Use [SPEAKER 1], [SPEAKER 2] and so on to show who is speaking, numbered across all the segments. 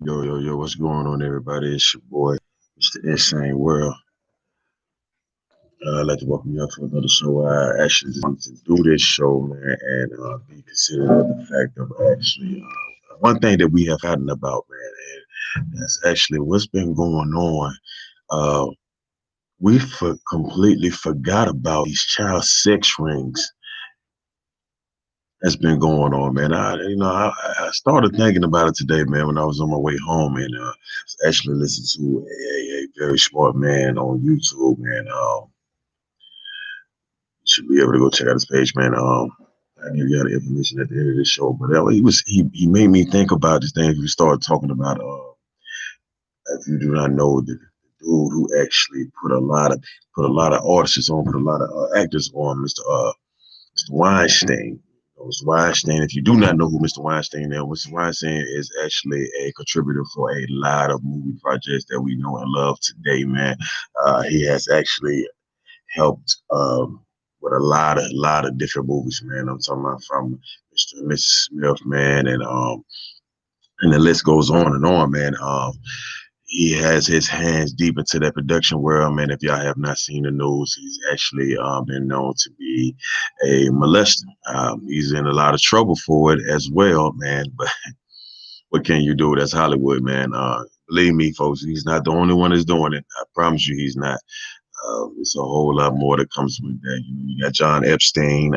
[SPEAKER 1] Yo, yo, yo, what's going on, everybody? It's your boy, Mr. Insane World. I'd like to welcome you up to another show. I actually just wanted to do this show, man, and be considerate of the fact of actually one thing that we have forgotten about, man, and that's actually what's been going on. Uh, we completely forgot about these child sex rings that's been going on, man. I started thinking about it today, man, when I was on my way home, and actually listened to a very smart man on YouTube, man. You should be able to go check out his page, man. I give you all the information at the end of this show, but he made me think about this thing. We started talking about if you do not know the dude who actually put a lot of artists on, put a lot of actors on, Mr. Weinstein. Mr. Weinstein, if you do not know who Mr. Weinstein is, Mr. Weinstein is actually a contributor for a lot of movie projects that we know and love today, man. He has actually helped with a lot of different movies, man. I'm talking about from Mr. and Mrs. Smith, man, and the list goes on, man. He has his hands deep into that production world, man. If y'all have not seen the news, he's actually been known to be a molester. He's in a lot of trouble for it as well, man. But what can you do? That's Hollywood, man. Believe me, folks, he's not the only one that's doing it. I promise you, he's not. It's a whole lot more that comes with that. You got John Epstein,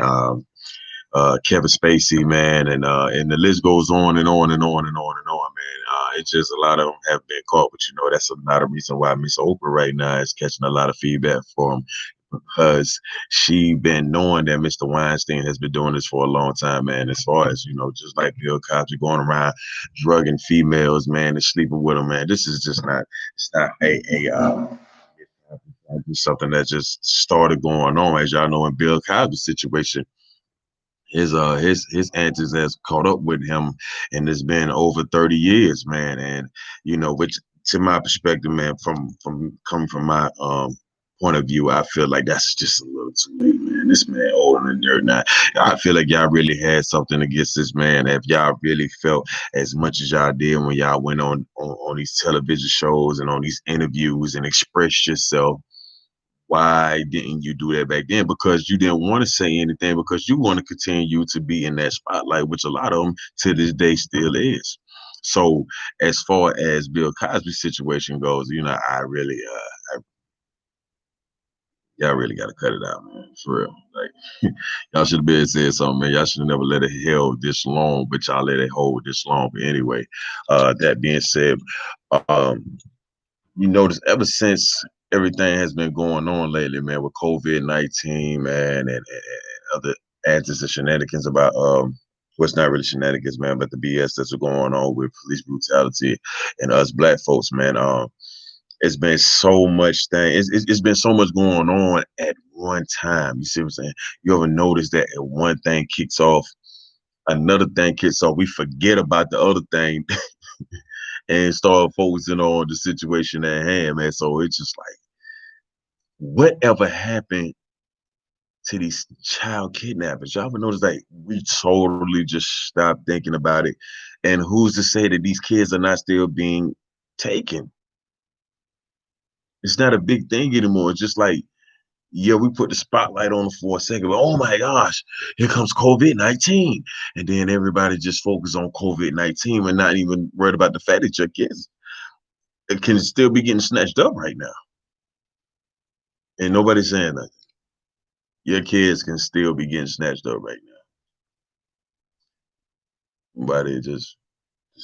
[SPEAKER 1] Kevin Spacey, man, and the list goes on and on and on and on and on, man. It's just a lot of them have been caught, but that's another reason why Miss Oprah right now is catching a lot of feedback from because she been knowing that Mr. Weinstein has been doing this for a long time, man. As far as just like Bill Cosby going around drugging females, man, and sleeping with them, man. This is just not. It's not just something that just started going on. As y'all know, in Bill Cosby's situation, his antics has caught up with him, and it's been over 30 years, man. And which to my perspective, man, from coming from my point of view, I feel like that's just a little too late, man. This man older than dirt now. I feel like y'all really had something against this man. If y'all really felt as much as y'all did when y'all went on these television shows and on these interviews and expressed yourself, why didn't you do that back then? Because you didn't want to say anything because you want to continue to be in that spotlight, which a lot of them to this day still is. So as far as Bill Cosby's situation goes, I really, y'all really got to cut it out, man, for real. Like, y'all should have been said something, man. Y'all should have never let it hold this long, but y'all let it hold this long. But anyway, that being said, um, you notice ever since everything has been going on lately, man, with COVID-19, man, and other antics and shenanigans about well, it's not really shenanigans, man, but the BS that's going on with police brutality and us black folks, man. It's been so much thing. It's been so much going on at one time. You see what I'm saying? You ever notice that if one thing kicks off, another thing kicks off. We forget about the other thing and start focusing on the situation at hand, man. So it's just like, whatever happened to these child kidnappers? Y'all ever notice like we totally just stopped thinking about it? And who's to say that these kids are not still being taken? It's not a big thing anymore. It's just like, yeah, we put the spotlight on them for a second, but oh my gosh, here comes COVID-19. And then everybody just focus on COVID-19 and not even worried about the fact that your kids can still be getting snatched up right now. And nobody's saying that. Your kids can still be getting snatched up right now. Nobody just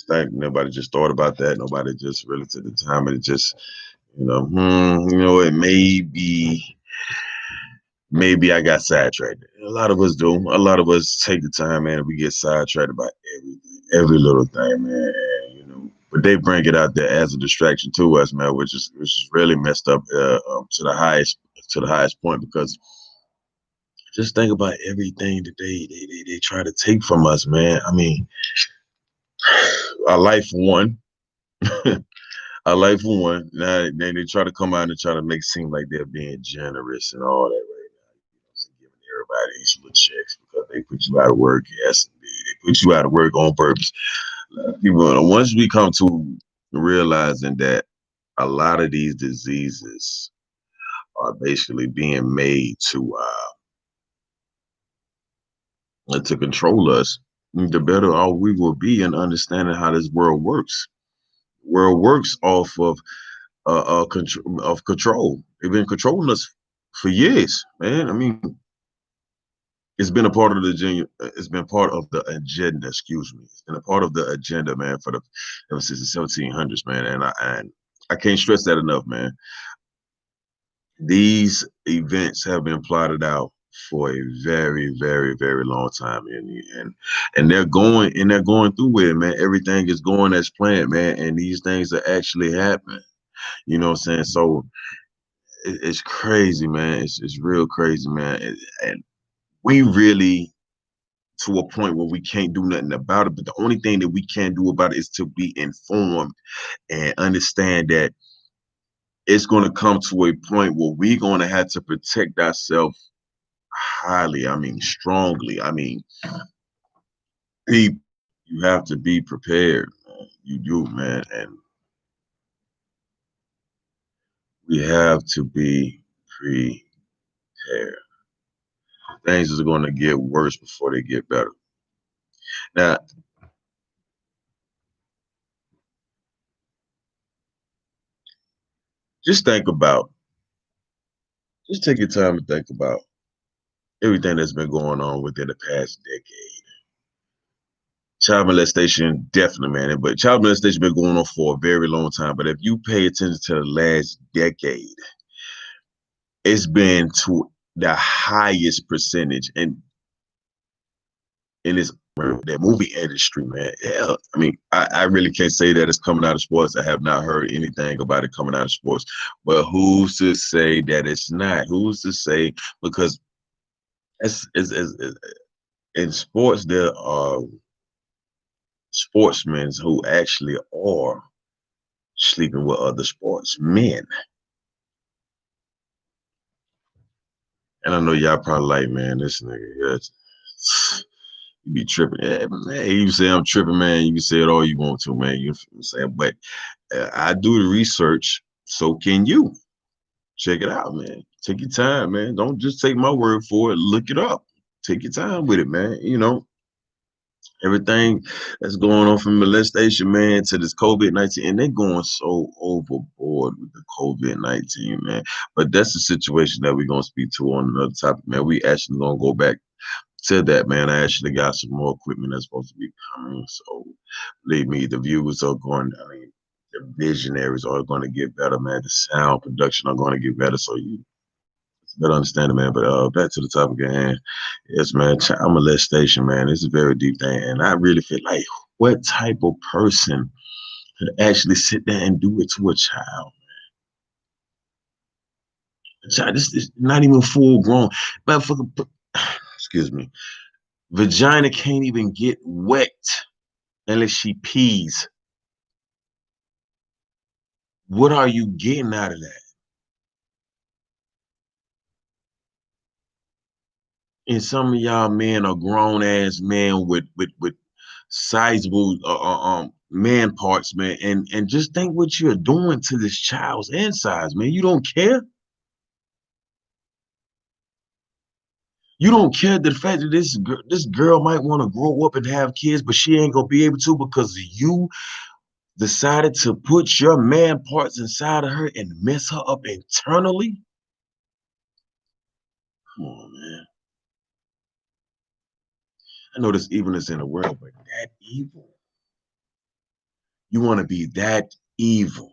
[SPEAKER 1] think nobody just thought about that. Nobody just really took the time and it just, it maybe I got sidetracked. A lot of us do. A lot of us take the time, man, and we get sidetracked about everything, every little thing, man. But they bring it out there as a distraction to us, man, which is really messed up to the highest point because just think about everything that they try to take from us, man. I mean, our life for one. Our life for one. Now they try to come out and try to make it seem like they're being generous and all that right now. Giving everybody these little checks because they put you out of work. Yes, indeed. They put you out of work on purpose. People, once we come to realizing that a lot of these diseases are basically being made to control us, the better off we will be in understanding how this world works. World works off of control. They've been controlling us for years, man. I mean, it's been a part of the agenda. It's been part of the agenda. Excuse me. It's been a part of the agenda, man, for the ever since the 1700s, man. And I can't stress that enough, man. These events have been plotted out for a very, very, very long time, and they're going through it, man. Everything is going as planned, man, and these things are actually happening. You know what I'm saying? So it's crazy, man. It's real crazy, man. And we really to a point where we can't do nothing about it. But the only thing that we can do about it is to be informed and understand that it's going to come to a point where we're going to have to protect ourselves highly. I mean, strongly. I mean, people, you have to be prepared. Man. You do, man. And we have to be prepared. Things are going to get worse before they get better. Now, just think about, just take your time to think about everything that's been going on within the past decade. Child molestation, definitely, man. But child molestation been going on for a very long time. But if you pay attention to the last decade, it's been to the highest percentage in this that movie industry, man. Yeah, I mean, I really can't say that it's coming out of sports. I have not heard anything about it coming out of sports. But who's to say that it's not? Who's to say? Because it's in sports, there are sportsmen who actually are sleeping with other sportsmen. And I know y'all probably like, man, this nigga, yeah, you be tripping. Yeah, hey, you say I'm tripping, man. You can say it all you want to, man. You know what I'm saying? But I do the research, so can you. Check it out, man. Take your time, man. Don't just take my word for it. Look it up. Take your time with it, man. You know, everything that's going on from molestation, man, to this COVID-19, and they're going so overboard with the COVID-19, man. But that's the situation that we're gonna speak to on another topic, man. We actually gonna go back to that, man. I actually got some more equipment that's supposed to be coming. So believe me, the viewers are going, I mean, the visionaries are going to get better, man. The sound production are going to get better. So you better understand it, man. But back to the topic at hand. Yes, man, child molestation, man. It's a very deep thing. And I really feel like what type of person could actually sit there and do it to a child? A child, this is not even full grown. But for excuse me, vagina can't even get wet unless she pees. What are you getting out of that? And some of y'all men are grown ass men with sizable man parts, man, and just think what you're doing to this child's insides, man. You don't care. You don't care the fact that this girl might want to grow up and have kids, but she ain't gonna be able to because you decided to put your man parts inside of her and mess her up internally. Come on, man. I know there's evilness in the world, but that evil. You want to be that evil.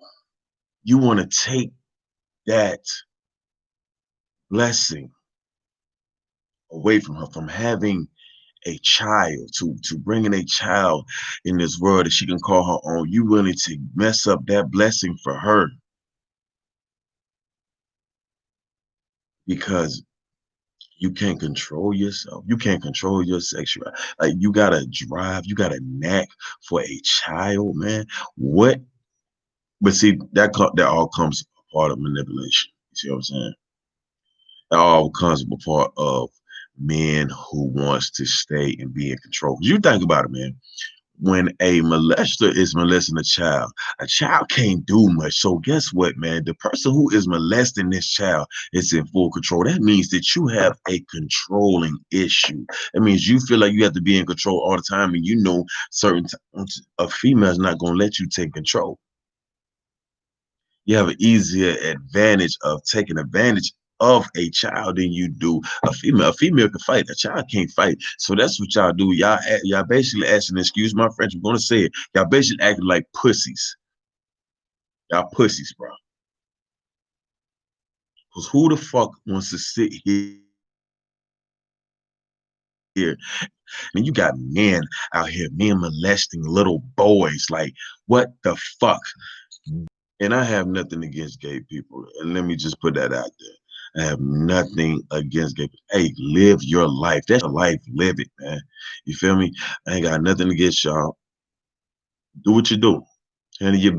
[SPEAKER 1] You want to take that blessing away from her, from having a child, to bringing a child in this world that she can call her own. You willing to mess up that blessing for her because you can't control yourself. You can't control your sexuality. Like you got a drive, you got a knack for a child, man. What? But see, that all comes a part of manipulation. You see what I'm saying? It all comes a part of men who wants to stay and be in control. You think about it, man. when a molester is molesting a child can't do much. So guess what, man? The person who is molesting this child is in full control. That means that you have a controlling issue. That means you feel like you have to be in control all the time, and you know certain times a female is not going to let you take control. You have an easier advantage of taking advantage of a child than you do a female. A female can fight, a child can't fight. So that's what y'all do. Y'all basically asking, excuse my French, I'm gonna say it. Y'all basically acting like pussies. Y'all pussies, bro. Cause who the fuck wants to sit here and you got men out here, men molesting little boys? Like, what the fuck? And I have nothing against gay people. And let me just put that out there. I have nothing against gay people. Hey, live your life. That's your life. Live it, man. You feel me? I ain't got nothing against y'all. Do what you do. Handle your